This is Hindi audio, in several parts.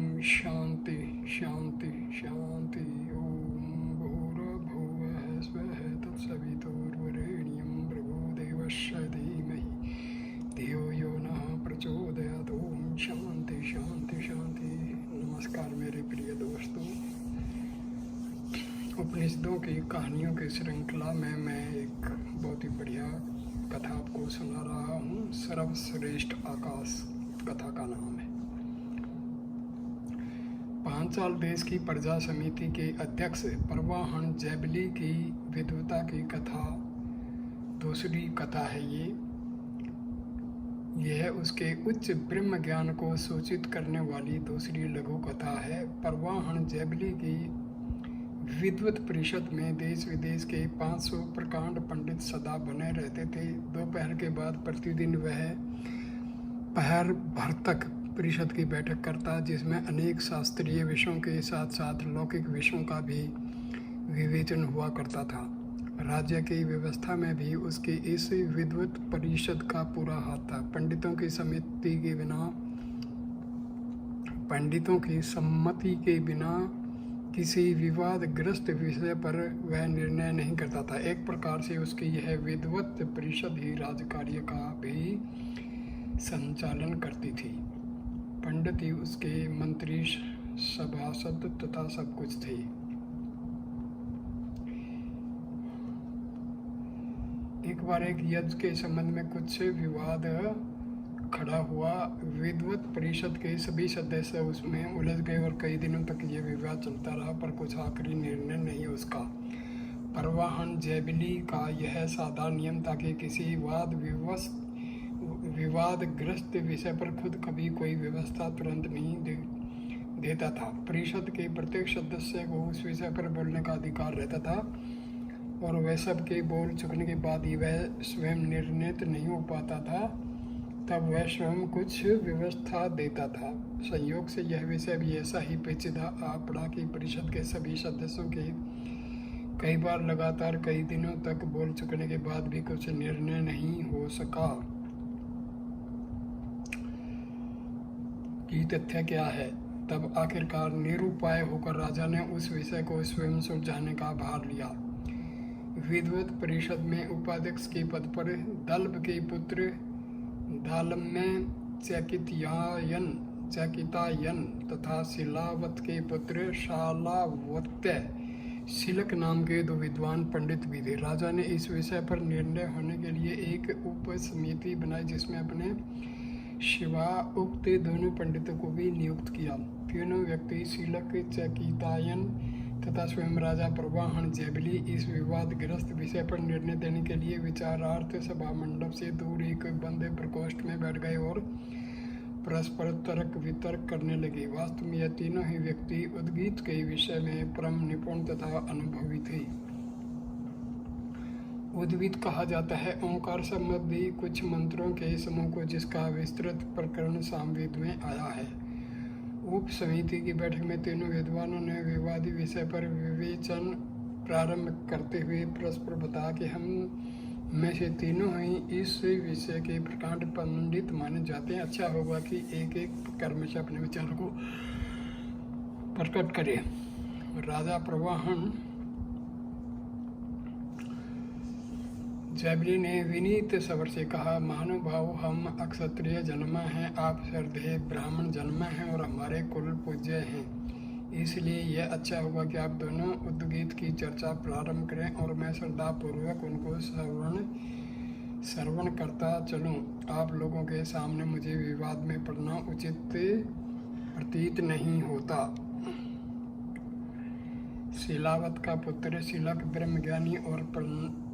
शांति शांति शांति। ओम भूर्भुवः स्वः तत्सवितुर्वरेण्यं भर्गो देवस्य धीमहि धियो यो नः प्रचोदयात्। ओम शांति शांति शांति। नमस्कार मेरे प्रिय दोस्तों, उपनिषदों की कहानियों की श्रृंखला में मैं एक बहुत ही बढ़िया कथा आपको सुना रहा हूँ। सर्वश्रेष्ठ आकाश कथा का नाम है। पांचाल देश की प्रजा समिति के अध्यक्ष परवाहन जैबली की विद्वता की कथा दूसरी कथा है। यह उसके उच्च ब्रह्म ज्ञान को सूचित करने वाली दूसरी लघु कथा है। परवाहन जैबली की विद्वत परिषद में देश विदेश के 500 प्रकांड पंडित सदा बने रहते थे। दोपहर के बाद प्रतिदिन वह पहर भर तक परिषद की बैठक करता, जिसमें अनेक शास्त्रीय विषयों के साथ साथ लौकिक विषयों का भी विवेचन हुआ करता था। राज्य की व्यवस्था में भी उसकी इस विद्वत परिषद का पूरा हाथ था। पंडितों की सम्मति के बिना किसी विवादग्रस्त विषय पर वह निर्णय नहीं करता था। एक प्रकार से उसकी यह विद्वत परिषद ही राजकार्य का भी संचालन करती थी। पंडित ही उसके मंत्री, सभासद तथा सब कुछ थे। एक बार एक यज्ञ के संबंध में कुछ विवाद खड़ा हुआ। विद्वत परिषद के सभी सदस्य उसमें उलझ गए और कई दिनों तक ये विवाद चलता रहा, पर कुछ आखिरी निर्णय नहीं उसका। परवाहन जैबली का यह साधारण नियम था कि किसी विवादग्रस्त विषय पर खुद कभी कोई व्यवस्था तुरंत नहीं देता था। परिषद के प्रत्येक सदस्य को उस विषय पर बोलने का अधिकार रहता था, और वह सब के बोल चुकने के बाद ही वह स्वयं निर्णित नहीं हो पाता था, तब वह स्वयं कुछ व्यवस्था देता था। संयोग से यह विषय भी ऐसा ही पेचीदा आ पड़ा कि परिषद के सभी सदस्यों के कई बार लगातार कई दिनों तक बोल चुकने के बाद भी कुछ निर्णय नहीं हो सका कि तथ्य क्या है। तब आखिरकार निरुपाय होकर राजा ने उस विषय को स्वयं सुलझाने का भार लिया। विद्वत परिषद में उपाध्यक्ष के पद पर दल्भ के पुत्र दालम्य चकितायन तथा शिलावत के पुत्र शालावत्य शिलक नाम के दो विद्वान पंडित भी थे। राजा ने इस विषय पर निर्णय होने के लिए एक उप समिति बनाई, जिसमें अपने शिवा उक्त दोनों पंडितों को भी नियुक्त किया। तीनों व्यक्ति शिलक, चकितायन तथा स्वयं राजा परवाहन जैबली इस विवादग्रस्त विषय पर निर्णय देने के लिए विचारार्थ सभा मंडप से दूर एक बंद प्रकोष्ठ में बैठ गए और परस्पर तर्क वितर्क करने लगे। वास्तव में यह तीनों ही व्यक्ति उद्गीत के विषय में परम निपुण तथा अनुभवी थे। उद्गीत कहा जाता है ओंकार संबंधी कुछ मंत्रों के समूह को, जिसका विस्तृत प्रकरण सामवेद में आया है। उप समिति की बैठक में तीनों विद्वानों ने विवादी विषय पर विवेचन प्रारंभ करते हुए परस्पर बताया कि हम में से तीनों ही इस विषय के प्रकांड पंडित माने जाते हैं। अच्छा होगा कि एक एक कर्म से अपने विचारों को प्रकट करें। राजा परवाहन जैबली ने विनीत स्वर से कहा, महानुभाव, हम अक्षत्रिय जन्म हैं, आप श्रद्धेय ब्राह्मण जन्म हैं और हमारे कुल पूज्य हैं। इसलिए यह अच्छा होगा कि आप दोनों उद्गीत की चर्चा प्रारंभ करें और मैं श्रद्धापूर्वक उनको श्रवण करता चलूं। आप लोगों के सामने मुझे विवाद में पड़ना उचित प्रतीत नहीं होता। शिलावत का पुत्र शिलक ब्रह्मज्ञानी और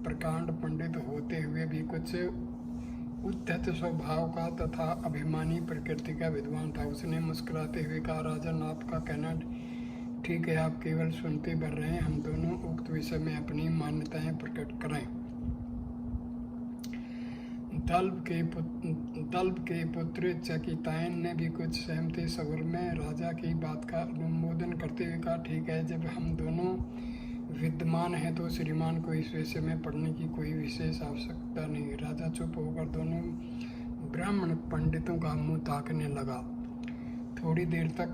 प्रकांड पंडित होते हुए भी कुछ उद्धत स्वभाव का तथा अभिमानी प्रकृति का विद्वान था। उसने मुस्कुराते हुए कहा, राजन, आपका कहना ठीक है, आप केवल सुनते भर रहे हैं। हम दोनों उक्त विषय में अपनी मान्यताएं प्रकट करें। दल्भ के पुत्र चकितायन ने भी कुछ सहमति स्वर में राजा की बात का अनुमोदन करते हुए कहा, ठीक है, जब हम दोनों विद्यमान है तो श्रीमान को इस विषय में पढ़ने की कोई विशेष आवश्यकता नहीं। राजा चुप होकर दोनों ब्राह्मण पंडितों का मुंह ताकने लगा। थोड़ी देर तक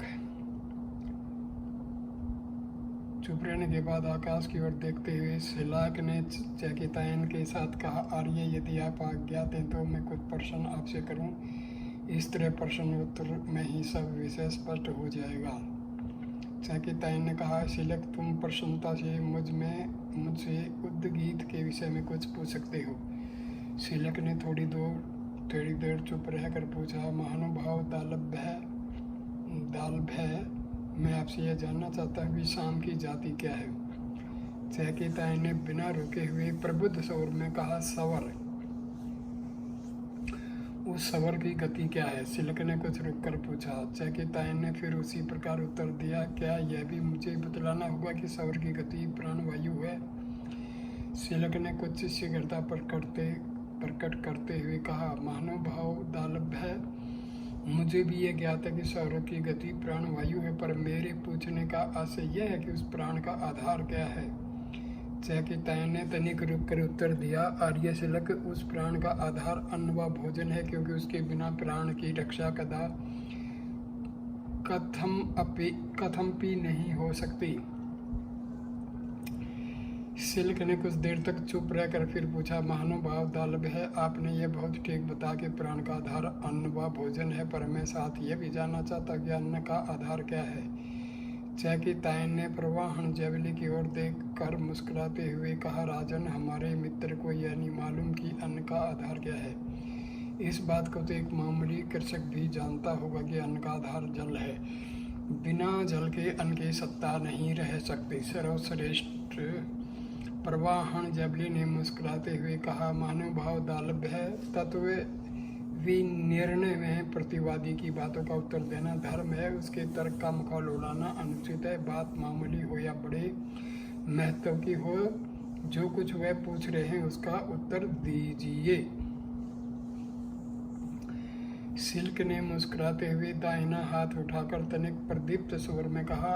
चुप रहने के बाद आकाश की ओर देखते हुए शिलाक ने चेकितायन के साथ कहा, आर्य, यदि आप अज्ञात हैं तो मैं कुछ प्रश्न आपसे करूं। इस तरह प्रश्नोत्तर में ही सब विषय स्पष्ट हो जाएगा। चेकितायन ने कहा, शिलक, तुम प्रसन्नता से मुझसे उद्गीत के विषय में कुछ पूछ सकते हो। शिलक ने थोड़ी देर चुप रहकर पूछा, महानुभाव दालभ्य, मैं आपसे यह जानना चाहता हूँ कि शाम की जाति क्या है। चेकितायन ने बिना रुके हुए प्रबुद्ध स्वर में कहा, सवर। उस सवर की गति क्या है? शिलक ने कुछ रुककर पूछा। चेकितायन ने फिर उसी प्रकार उत्तर दिया, क्या यह भी मुझे बतलाना होगा कि सवर की गति प्राणवायु है? शिलक ने कुछ शीघ्रता प्रकट करते हुए कहा, महानुभाव दालभ्य, मुझे भी यह ज्ञात है कि सौर की गति प्राणवायु है, पर मेरे पूछने का आशय यह है कि उस प्राण का आधार क्या है। चेकितायन ने तनिक रुक कर उत्तर दिया, आर्य शिलक, उस प्राण का आधार अन्न व भोजन है, क्योंकि उसके बिना प्राण की रक्षा कथमपि नहीं हो सकती। शिलक ने कुछ देर तक चुप रहकर फिर पूछा, महानुभाव दालभ्य, आपने यह बहुत ठीक बता कि प्राण का आधार अन्न व भोजन है, पर मैं साथ यह भी जानना चाहता कि अन्न का आधार क्या है। चेकितायन ने प्रवाहन जैवली की ओर देखकर मुस्कुराते हुए कहा, राजन, हमारे मित्र को यह नहीं मालूम कि अन्न का आधार क्या है। इस बात को तो एक मामूली कृषक भी जानता होगा कि अन्न का आधार जल है। बिना जल के अन्न की सत्ता नहीं रह सकती। सर्वश्रेष्ठ प्रवाहन जैवली ने मुस्कुराते हुए कहा, महानुभाव दालभ्य, तत्व विनिर्णय में प्रतिवादी की बातों का उत्तर देना धर्म है, उसके तर्क का मुकाबला उड़ाना अनुचित है। बात मामूली हो या बड़े महत्व की हो, जो कुछ वह पूछ रहे हैं उसका उत्तर दीजिए। शिलक ने मुस्कुराते हुए दाहिना हाथ उठाकर तनिक प्रदीप्त स्वर में कहा,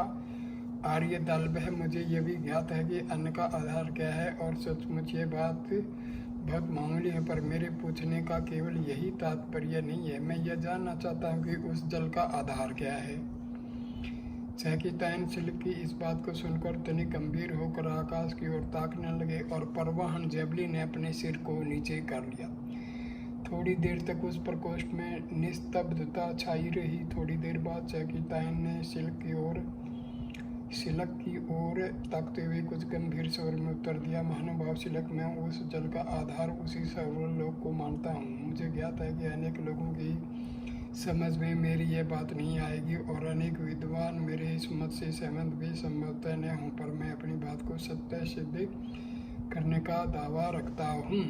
आर्य दालभ्य, मुझे यह भी ज्ञात है कि अन्न का आधार क्या है, और सचमुच ये बात बहुत मामूली है, पर मेरे पूछने का केवल यही तात्पर्य नहीं है। मैं यह जानना चाहता हूँ कि उस जल का आधार क्या है। चेकितायन शिलक की इस बात को सुनकर तनिक गंभीर होकर आकाश की ओर ताकने लगे और प्रवाहन जैवली ने अपने सिर को नीचे कर लिया। थोड़ी देर तक उस प्रकोष्ठ में निस्तब्धता छाई रही। थोड़ी देर बाद चेकितायन ने शिलक की ओर ताकते हुए कुछ गंभीर स्वर में उत्तर दिया, महानुभाव शिलक, मैं उस जल का आधार उसी सर्वलोक को मानता हूँ। मुझे ज्ञात है कि अनेक लोगों की समझ में मेरी यह बात नहीं आएगी और अनेक विद्वान मेरे इस मत से सहमत भी संभवतः न हों, पर मैं अपनी बात को सत्य सिद्ध करने का दावा रखता हूँ।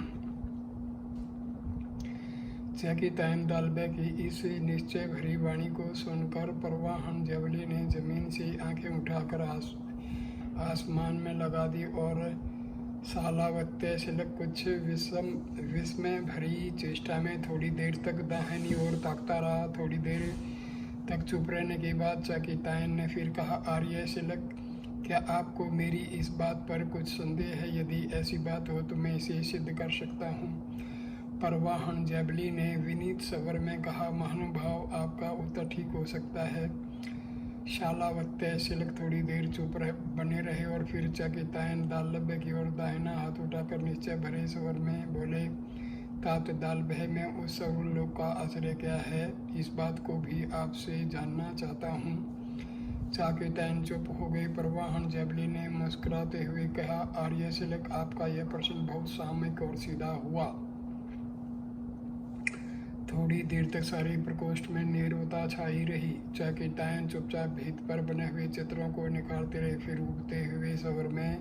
चेकितायन दालभ्य की इस निश्चय भरी वाणी को सुनकर प्रवाहन जैवली ने जमीन से आंखें उठाकर आसमान में लगा दी और सालावत्य शिलक कुछ विस्मय भरी चेष्टा में थोड़ी देर तक दाहिनी ओर ताकता रहा। थोड़ी देर तक चुप रहने के बाद चेकितायन ने फिर कहा, आर्य शिलक, क्या आपको मेरी इस बात पर कुछ संदेह है? यदि ऐसी बात हो तो मैं इसे सिद्ध कर सकता हूँ। प्रवाहन जैवली ने विनीत स्वर में कहा, महानुभाव, आपका उत्तर ठीक हो सकता है। शालावत्य शिलक थोड़ी देर चुप बने रहे और फिर चेकितायन दालभ्य की ओर दाहिना हाथ उठाकर निश्चय भरे स्वर में बोले, तात दालभ्य, में उस सर्वलोक का आश्रय क्या है, इस बात को भी आपसे जानना चाहता हूँ। चेकितायन चुप हो गए। प्रवाहन जैवली ने मुस्कुराते हुए कहा, आर्य शिलक, आपका यह प्रश्न बहुत सामयिक और सीधा हुआ। थोड़ी देर तक सारे प्रकोष्ठ में नीरवता छाई रही। चेकितायन चुपचाप भीत पर बने हुए चित्रों को निखारते रहे। फिर उगते हुए स्वर में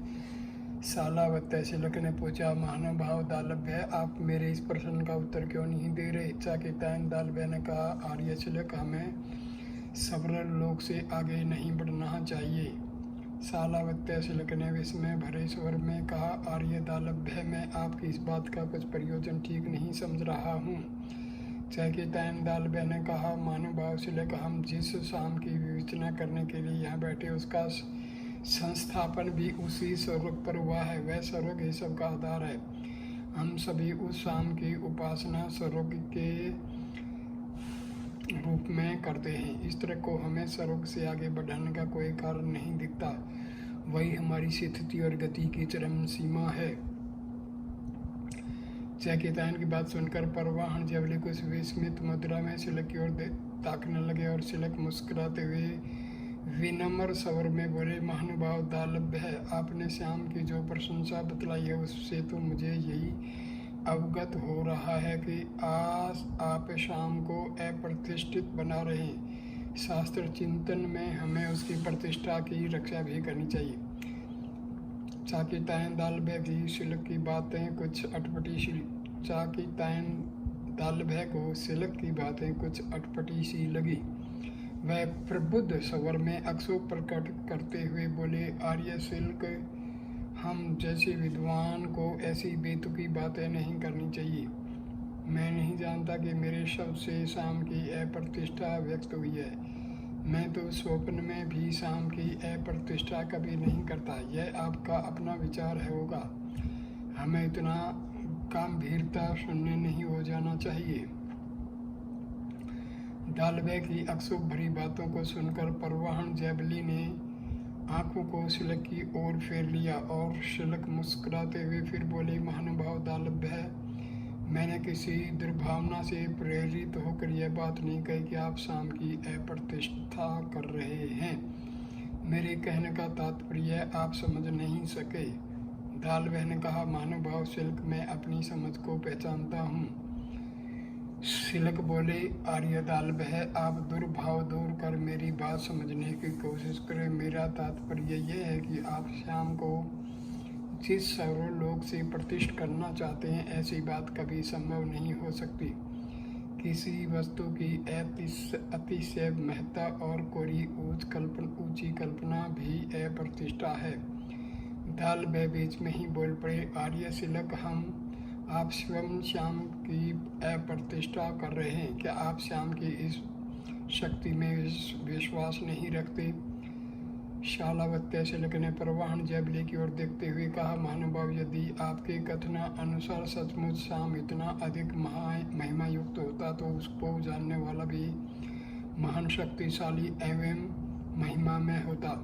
सालावत्य शिलक ने पूछा, महानुभाव दालभ्य, आप मेरे इस प्रश्न का उत्तर क्यों नहीं दे रहे? चेकितायन दालभ्य ने कहा, आर्य शिलक, हमें सवर्ण लोक से आगे नहीं बढ़ना चाहिए। सालावत्य शिलक ने विस्मय भरे स्वर में कहा, आर्य दालभ्य, मैं आपकी इस बात का कुछ प्रयोजन ठीक नहीं समझ रहा हूँ। चेकितायन दालभ्य ने कहा, महानुभाव शिलक, हम जिस शाम की विवेचना करने के लिए यहाँ बैठे उसका संस्थापन भी उसी स्वर्ग पर हुआ है। वह स्वर्ग ही सबका आधार है। हम सभी उस शाम की उपासना स्वर्ग के रूप में करते हैं। इस तरह को हमें स्वर्ग से आगे बढ़ाने का कोई कारण नहीं दिखता। वही हमारी स्थिति और गति की चरम सीमा है। चैकितायन की बात सुनकर परवाहन जबली कुछ विस्मित मुद्रा में सिलक की ओर ताकने लगे और सिलक मुस्कुराते हुए विनम्र स्वर में बोले, महानुभाव दालभ है, आपने श्याम की जो प्रशंसा बतलाई है उससे तो मुझे यही अवगत हो रहा है कि आज आप श्याम को अप्रतिष्ठित बना रहे हैं। शास्त्र चिंतन में हमें उसकी प्रतिष्ठा की रक्षा भी करनी चाहिए। चाकितायन दालभे की सिलक की बातें कुछ अटपटी सी चाकितायन दालभे को सिलक की बातें कुछ अटपटी सी लगी। वह प्रबुद्ध स्वर में अक्षोभ प्रकट करते हुए बोले, आर्य सिल्क, हम जैसे विद्वान को ऐसी बेतुकी बातें नहीं करनी चाहिए। मैं नहीं जानता कि मेरे शब्द से शाम की अप्रतिष्ठा व्यक्त हुई है। मैं तो स्वप्न में भी शाम की अप्रतिष्ठा कभी नहीं करता। यह आपका अपना विचार है होगा। हमें इतना गंभीरता शून्य नहीं हो जाना चाहिए। दालभे की अक्षोभ भरी बातों को सुनकर परवाहन जैबली ने आंखों को सिलक की ओर फेर लिया और सिलक मुस्कुराते हुए फिर बोले, महानुभाव दालभे, मैंने किसी दुर्भावना से प्रेरित होकर यह बात नहीं कही कि आप शाम की अप्रतिष्ठा कर रहे हैं। मेरे कहने का तात्पर्य आप समझ नहीं सके। दालभे ने कहा, महानुभाव सिल्क, मैं अपनी समझ को पहचानता हूँ। सिलक बोले, आर्य दालभे, आप दुर्भाव दूर कर मेरी बात समझने की कोशिश करें। मेरा तात्पर्य यह है कि आप श्याम को जिस सर्वलोक से प्रतिष्ठित करना चाहते हैं, ऐसी बात कभी संभव नहीं हो सकती। किसी वस्तु की अतिशय महत्ता और कोई ऊंची कल्पना भी अप्रतिष्ठा है। दालभे बीच में ही बोल पड़े, आर्य सिलक, हम आप स्वयं श्याम की अप्रतिष्ठा कर रहे हैं। क्या आप श्याम की इस शक्ति में विश्वास नहीं रखते? शालावत्य सिलक ने परवाहन जैबली की ओर देखते हुए कहा, महानुभाव, यदि आपके कथन अनुसार सचमुच श्याम इतना अधिक महिमा युक्त होता तो उसको जानने वाला भी महान शक्तिशाली एवं महिमा में होता।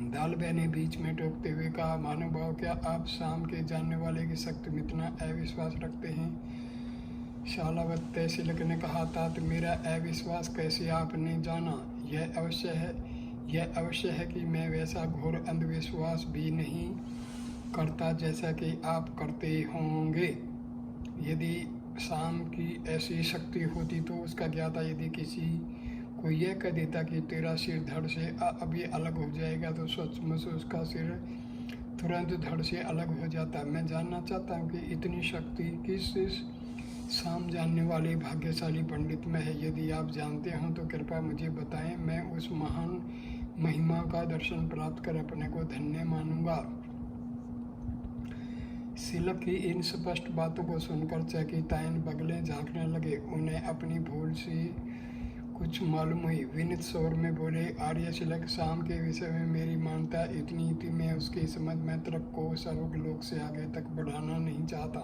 दालभे ने बीच में टोकते हुए कहा, महानुभाव, क्या आप श्याम के जानने वाले की शक्ति में इतना अविश्वास रखते हैं? शालावत्य सिलक ने कहा, तात मेरा अविश्वास कैसे आपने जाना? यह अवश्य है कि मैं वैसा घोर अंधविश्वास भी नहीं करता जैसा कि आप करते होंगे। यदि शाम की ऐसी शक्ति होती तो उसका ज्ञाता यदि किसी को यह कह देता कि तेरा सिर धड़ से अभी अलग हो जाएगा तो सचमुच उसका सिर तुरंत धड़ से अलग हो जाता। मैं जानना चाहता हूँ कि इतनी शक्ति किस शाम जानने वाले भाग्यशाली पंडित में है। यदि आप जानते हो तो कृपया मुझे बताएं। मैं उस महान महिमा का दर्शन प्राप्त कर अपने को धन्य मानूंगा। सिलक की इन स्पष्ट बातों को सुनकर चैकितायन बगले झांकने लगे। उन्हें अपनी भूल से कुछ मालूम हुई। विनीत स्वर में बोले, आर्य सिलक, शाम के विषय में मेरी मान्यता इतनी थी। मैं उसकी समझ में तर्क को सर्वलोक से आगे तक बढ़ाना नहीं चाहता।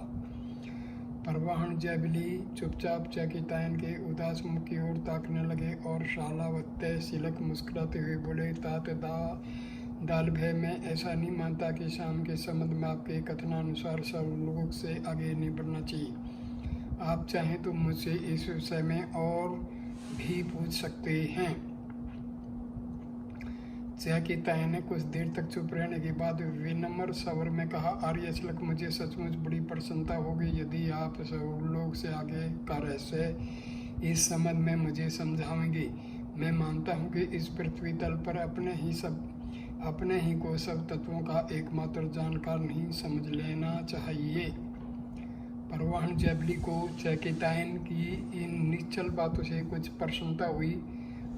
परवाहन जैबली चुपचाप चैकितायन के उदास मुख की ओर ताकने लगे और शालावत्य सिलक मुस्कुराते हुए बोले, तात दालभे, मैं ऐसा नहीं मानता कि शाम के संबंध में आपके कथनानुसार सर्वलोक से आगे नहीं बढ़ना चाहिए। आप चाहें तो मुझसे इस विषय में और भी पूछ सकते हैं। चैकितायन ने कुछ देर तक चुप रहने के बाद विनम्र स्वर में कहा, आर्य सिलक, मुझे सचमुच बड़ी प्रसन्नता होगी यदि आप सर्वलोक से आगे का रहस्य इस संबंध में मुझे समझाएंगे। मैं मानता हूँ कि इस पृथ्वी तल पर अपने ही को सब तत्वों का एकमात्र जानकार नहीं समझ लेना चाहिए। परवाहन जैबली को चैकितायन की इन निश्चल बातों से कुछ प्रसन्नता हुई।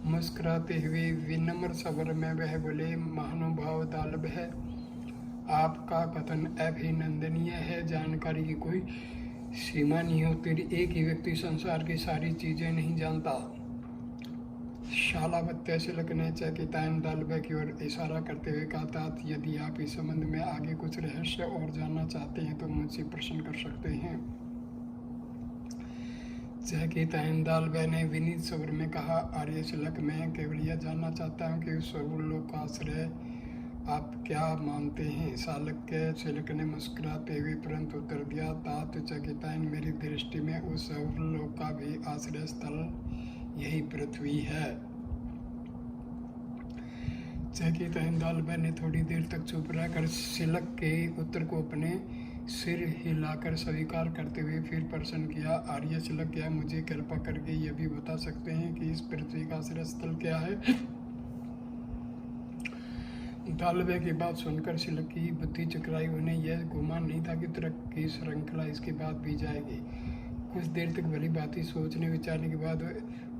मुस्कुराते हुए विनम्र स्वर में वह बोले, महानुभाव दालभे, आपका कथन अभिनंदनीय है। जानकारी की कोई सीमा नहीं होती। एक ही व्यक्ति संसार की सारी चीजें नहीं जानता। शालावत्य सिलक ने चैकितायन दालभे की ओर इशारा करते हुए कहा, तात यदि आप इस संबंध में आगे कुछ रहस्य और जानना चाहते हैं तो मुझसे प्रश्न कर सकते हैं। चैकितायन दालभे ने विनीत स्वर में कहा, आर्य सिलक, मैं केवल यह जानना चाहता हूँ कि उस सर्वलोक का आश्रय आप क्या मानते हैं? शालक्य सिलक ने मुस्कुराते हुए परंतु उत्तर दिया, तात चकितायन, मेरी दृष्टि में उस सौरलोक का भी आश्रय स्थल यही पृथ्वी है। चकितायन दालबा ने थोड़ी देर तक चुप रहकर सिलक के उत्तर को अपने सिर हिलाकर स्वीकार करते हुए फिर प्रश्न किया, आर्य सिलक, क्या मुझे कृपा करके यह भी बता सकते हैं कि इस पृथ्वी का आश्रय स्थल क्या है? दालबे की बात सुनकर सिलक की बुद्धि चकराई। उन्हें यह गुमान नहीं था कि तर्क की श्रृंखला इसके बाद भी जाएगी। कुछ देर तक भली भांति सोचने विचारने के बाद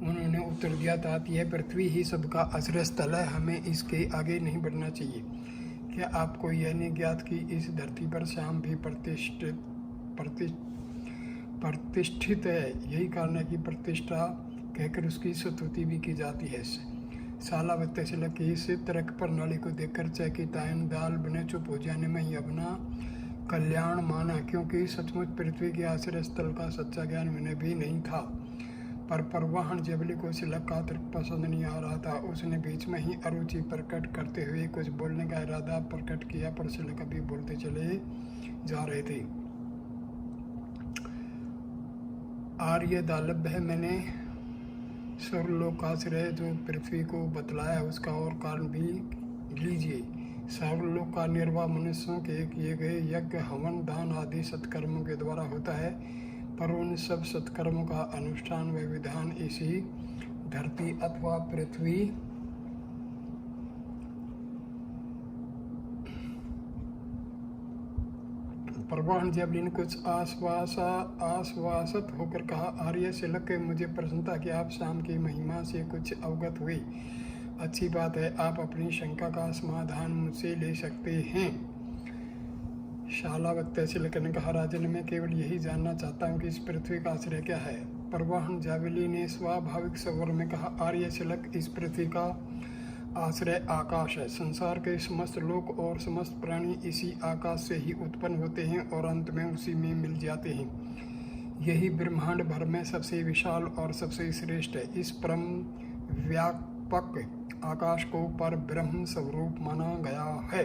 उन्होंने उत्तर दिया, तात यह पृथ्वी ही सबका आश्रय स्थल है, हमें इसके आगे नहीं बढ़ना चाहिए। क्या आपको यह नहीं ज्ञात कि इस धरती पर शाम भी प्रतिष्ठित है? यही कारण है कि प्रतिष्ठा कहकर उसकी स्तुति भी की जाती है। शालावत्य सिलक की इस तर्क प्रणाली को देखकर चकितायन दालबा ने चुप हो जाने में ही अपना कल्याण माना, क्योंकि सचमुच पृथ्वी के आश्रय स्थल का सच्चा ज्ञान उन्हें भी नहीं था। पर परवाहन जबली को सिलक का तर्क पसंद नहीं आ रहा था। उसने बीच में ही अरुचि प्रकट करते हुए कुछ बोलने का इरादा प्रकट किया, पर सिलक अभी बोलते चले जा रहे थे। आर्य दालबा है, मैंने सर्वलोकाश्रय जो पृथ्वी को बतलाया उसका और कारण भी लीजिए। सर्वलोक का निर्वाह मनुष्यों के किए गए यज्ञ, हवन, दान आदि सत्कर्मों के द्वारा होता है, पर उन सब सत्कर्मों का अनुष्ठान व विधान इसी धरती अथवा पृथ्वी परवाहन जबली ने कुछ आश्वासत होकर कहा, आर्य सिलक, मुझे प्रसन्नता कि आप शाम की महिमा से कुछ अवगत हुई। अच्छी बात है, आप अपनी शंका का समाधान मुझसे ले सकते हैं। शालावत्य सिलक ने कहा, राजन, मैं केवल यही जानना चाहता हूँ कि इस पृथ्वी का आश्रय क्या है। परवाहन जावली ने स्वाभाविक स्वर में कहा, आर्य सिलक, इस पृथ्वी का आश्रय आकाश है। संसार के समस्त लोक और समस्त प्राणी इसी आकाश से ही उत्पन्न होते हैं और अंत में उसी में मिल जाते हैं। यही ब्रह्मांड भर में सबसे विशाल और सबसे श्रेष्ठ है। इस परम व्यापक आकाश को पर ब्रह्म स्वरूप माना गया है।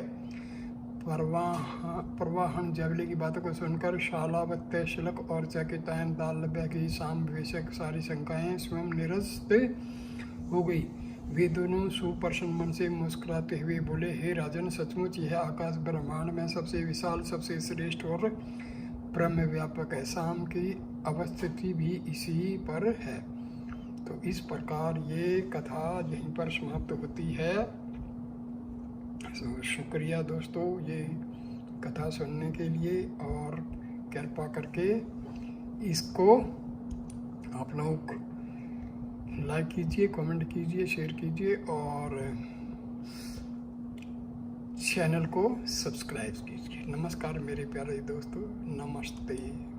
परवाहन जबली की बातों को सुनकर शालावत्य सिलक और चकितायन दालबा की साम विषयक सारी शंकाएं स्वयं निरस्त हो गई। वे दोनों सुप्रसन्न मन से मुस्कुराते हुए बोले, हे राजन, सचमुच यह आकाश ब्रह्मांड में सबसे विशाल, सबसे श्रेष्ठ और ब्रह्म व्यापक है। शाम की अवस्थिति भी इसी पर है। तो इस प्रकार ये कथा यहीं पर समाप्त होती है। शुक्रिया दोस्तों ये कथा सुनने के लिए, और कृपा करके इसको आप लोग लाइक कीजिए, कमेंट कीजिए, शेयर कीजिए और चैनल को सब्सक्राइब कीजिए। नमस्कार मेरे प्यारे दोस्तों, नमस्ते।